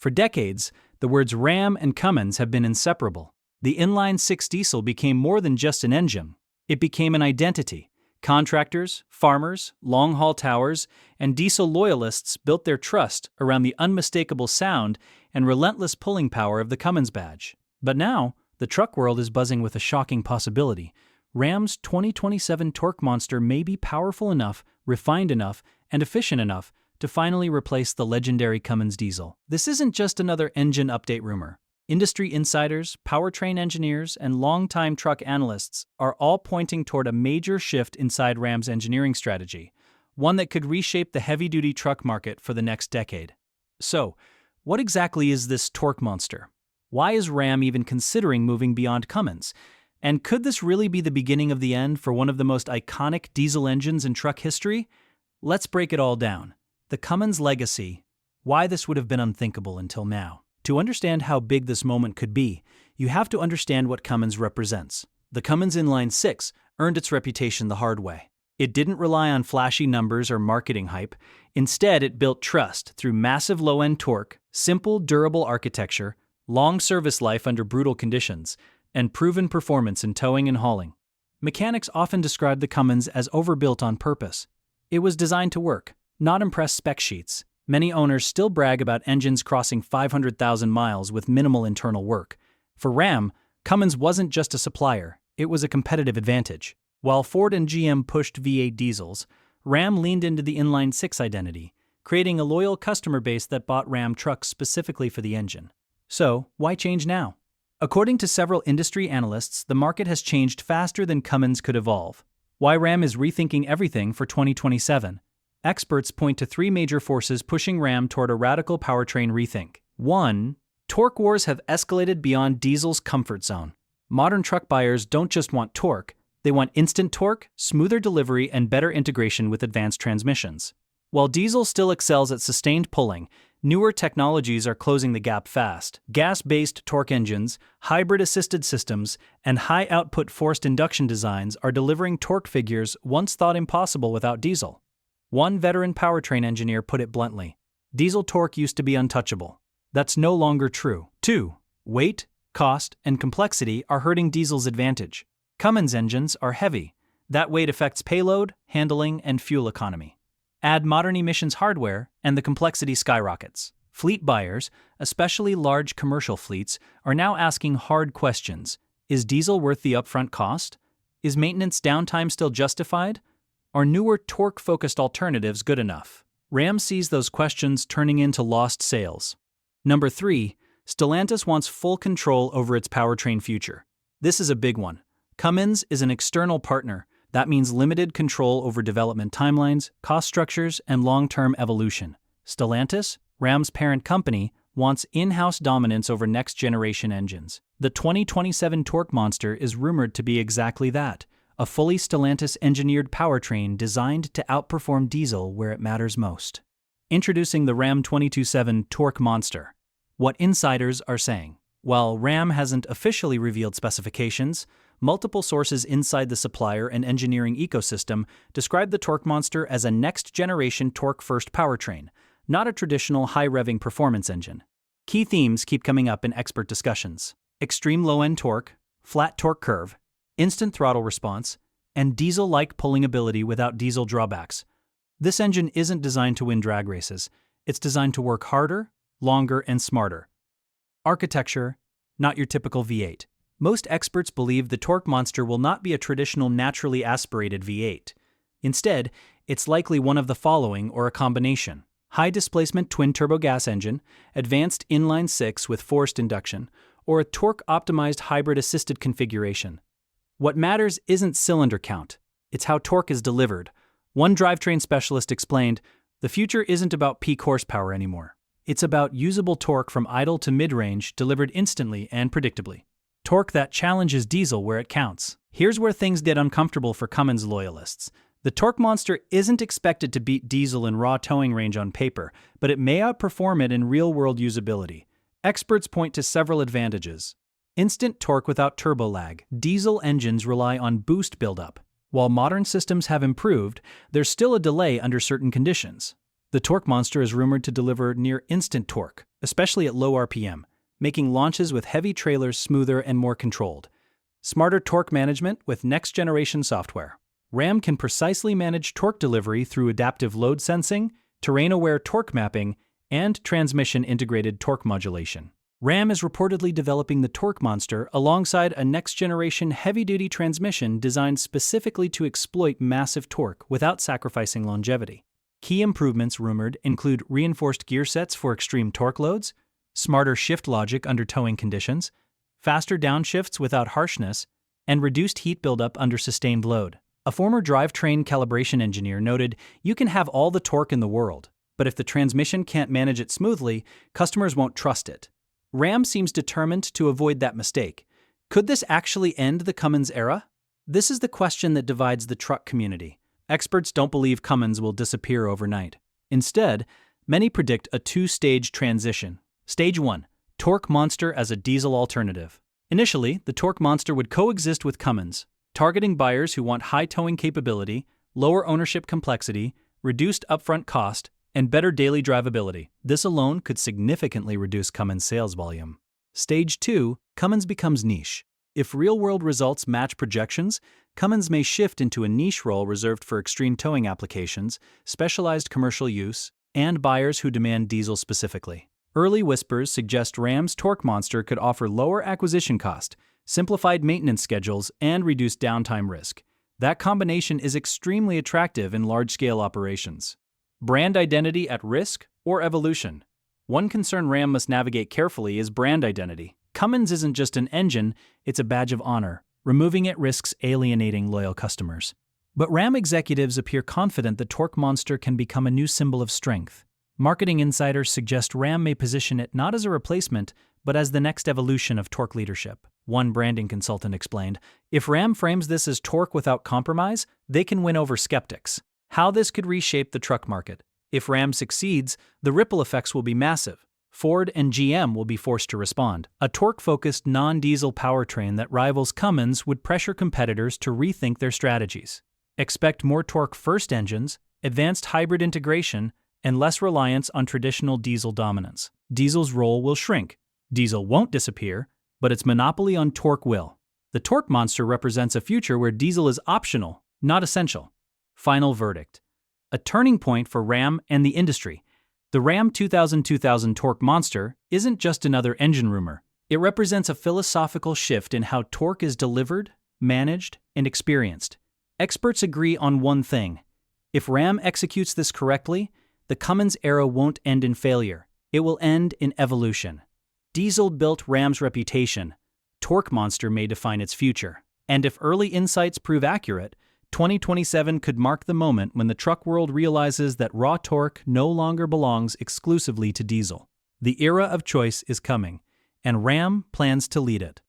For decades, the words Ram and Cummins have been inseparable. The inline-six diesel became more than just an engine. It became an identity. Contractors, farmers, long-haul towers, and diesel loyalists built their trust around the unmistakable sound and relentless pulling power of the Cummins badge. But now, the truck world is buzzing with a shocking possibility. Ram's 2027 torque monster may be powerful enough, refined enough, and efficient enough to finally replace the legendary Cummins diesel. This isn't just another engine update rumor. Industry insiders, powertrain engineers, and longtime truck analysts are all pointing toward a major shift inside Ram's engineering strategy, one that could reshape the heavy-duty truck market for the next decade. So, what exactly is this torque monster? Why is Ram even considering moving beyond Cummins? And could this really be the beginning of the end for one of the most iconic diesel engines in truck history? Let's break it all down. The Cummins Legacy. Why this would have been unthinkable until now. To understand how big this moment could be, you have to understand what Cummins represents. The Cummins inline-six earned its reputation the hard way. It didn't rely on flashy numbers or marketing hype. Instead, it built trust through massive low-end torque, simple, durable architecture, long service life under brutal conditions, and proven performance in towing and hauling. Mechanics often describe the Cummins as overbuilt on purpose. It was designed to work, not impress spec sheets. Many owners still brag about engines crossing 500,000 miles with minimal internal work. For Ram, Cummins wasn't just a supplier, it was a competitive advantage. While Ford and GM pushed V8 diesels, Ram leaned into the inline-six identity, creating a loyal customer base that bought Ram trucks specifically for the engine. So, why change now? According to several industry analysts, the market has changed faster than Cummins could evolve. Why Ram is rethinking everything for 2027? Experts point to three major forces pushing Ram toward a radical powertrain rethink. 1. Torque wars have escalated beyond diesel's comfort zone. Modern truck buyers don't just want torque, they want instant torque, smoother delivery, and better integration with advanced transmissions. While diesel still excels at sustained pulling, newer technologies are closing the gap fast. Gas-based torque engines, hybrid-assisted systems, and high-output forced induction designs are delivering torque figures once thought impossible without diesel. One veteran powertrain engineer put it bluntly, diesel torque used to be untouchable. That's no longer true. 2. Weight, cost, and complexity are hurting diesel's advantage. Cummins engines are heavy. That weight affects payload, handling, and fuel economy. Add modern emissions hardware, and the complexity skyrockets. Fleet buyers, especially large commercial fleets, are now asking hard questions. Is diesel worth the upfront cost? Is maintenance downtime still justified? Are newer torque-focused alternatives good enough? Ram sees those questions turning into lost sales. Number 3. Stellantis wants full control over its powertrain future. This is a big one. Cummins is an external partner. That means limited control over development timelines, cost structures, and long-term evolution. Stellantis, Ram's parent company, wants in-house dominance over next-generation engines. The 2027 torque monster is rumored to be exactly that. A fully Stellantis-engineered powertrain designed to outperform diesel where it matters most. Introducing the Ram 227 Torque Monster. What insiders are saying. While Ram hasn't officially revealed specifications, multiple sources inside the supplier and engineering ecosystem describe the Torque Monster as a next-generation torque-first powertrain, not a traditional high-revving performance engine. Key themes keep coming up in expert discussions. Extreme low-end torque, flat torque curve, instant throttle response, and diesel-like pulling ability without diesel drawbacks. This engine isn't designed to win drag races. It's designed to work harder, longer, and smarter. Architecture, not your typical V8. Most experts believe the torque monster will not be a traditional naturally aspirated V8. Instead, it's likely one of the following or a combination. High-displacement twin-turbo gas engine, advanced inline-six with forced induction, or a torque-optimized hybrid-assisted configuration. What matters isn't cylinder count, it's how torque is delivered. One drivetrain specialist explained, the future isn't about peak horsepower anymore. It's about usable torque from idle to mid-range delivered instantly and predictably. Torque that challenges diesel where it counts. Here's where things get uncomfortable for Cummins loyalists. The torque monster isn't expected to beat diesel in raw towing range on paper, but it may outperform it in real-world usability. Experts point to several advantages. Instant torque without turbo lag. Diesel engines rely on boost buildup. While modern systems have improved, there's still a delay under certain conditions. The torque monster is rumored to deliver near-instant torque, especially at low RPM, making launches with heavy trailers smoother and more controlled. Smarter torque management with next-generation software. Ram can precisely manage torque delivery through adaptive load sensing, terrain-aware torque mapping, and transmission-integrated torque modulation. Ram is reportedly developing the torque monster alongside a next-generation heavy-duty transmission designed specifically to exploit massive torque without sacrificing longevity. Key improvements rumored include reinforced gear sets for extreme torque loads, smarter shift logic under towing conditions, faster downshifts without harshness, and reduced heat buildup under sustained load. A former drivetrain calibration engineer noted, "You can have all the torque in the world, but if the transmission can't manage it smoothly, customers won't trust it." Ram seems determined to avoid that mistake. Could this actually end the Cummins era? This is the question that divides the truck community. Experts don't believe Cummins will disappear overnight. Instead, many predict a two-stage transition. Stage 1. Torque Monster as a diesel alternative. Initially, the Torque Monster would coexist with Cummins, targeting buyers who want high towing capability, lower ownership complexity, reduced upfront cost, and better daily drivability. This alone could significantly reduce Cummins' sales volume. Stage 2. Cummins becomes niche. If real-world results match projections, Cummins may shift into a niche role reserved for extreme towing applications, specialized commercial use, and buyers who demand diesel specifically. Early whispers suggest Ram's Torque Monster could offer lower acquisition cost, simplified maintenance schedules, and reduced downtime risk. That combination is extremely attractive in large-scale operations. Brand identity at risk or evolution? One concern Ram must navigate carefully is brand identity. Cummins isn't just an engine, it's a badge of honor. Removing it risks alienating loyal customers. But Ram executives appear confident the Torque Monster can become a new symbol of strength. Marketing insiders suggest Ram may position it not as a replacement, but as the next evolution of torque leadership. One branding consultant explained, "If Ram frames this as torque without compromise, they can win over skeptics." How this could reshape the truck market. If Ram succeeds, the ripple effects will be massive. Ford and GM will be forced to respond. A torque-focused non-diesel powertrain that rivals Cummins would pressure competitors to rethink their strategies. Expect more torque-first engines, advanced hybrid integration, and less reliance on traditional diesel dominance. Diesel's role will shrink. Diesel won't disappear, but its monopoly on torque will. The Torque Monster represents a future where diesel is optional, not essential. Final verdict. A turning point for Ram and the industry. The Ram 2000 Torque Monster isn't just another engine rumor. It represents a philosophical shift in how torque is delivered, managed, and experienced. Experts agree on one thing. If Ram executes this correctly, the Cummins era won't end in failure. It will end in evolution. Diesel built Ram's reputation. Torque Monster may define its future. And if early insights prove accurate, 2027 could mark the moment when the truck world realizes that raw torque no longer belongs exclusively to diesel. The era of choice is coming, and Ram plans to lead it.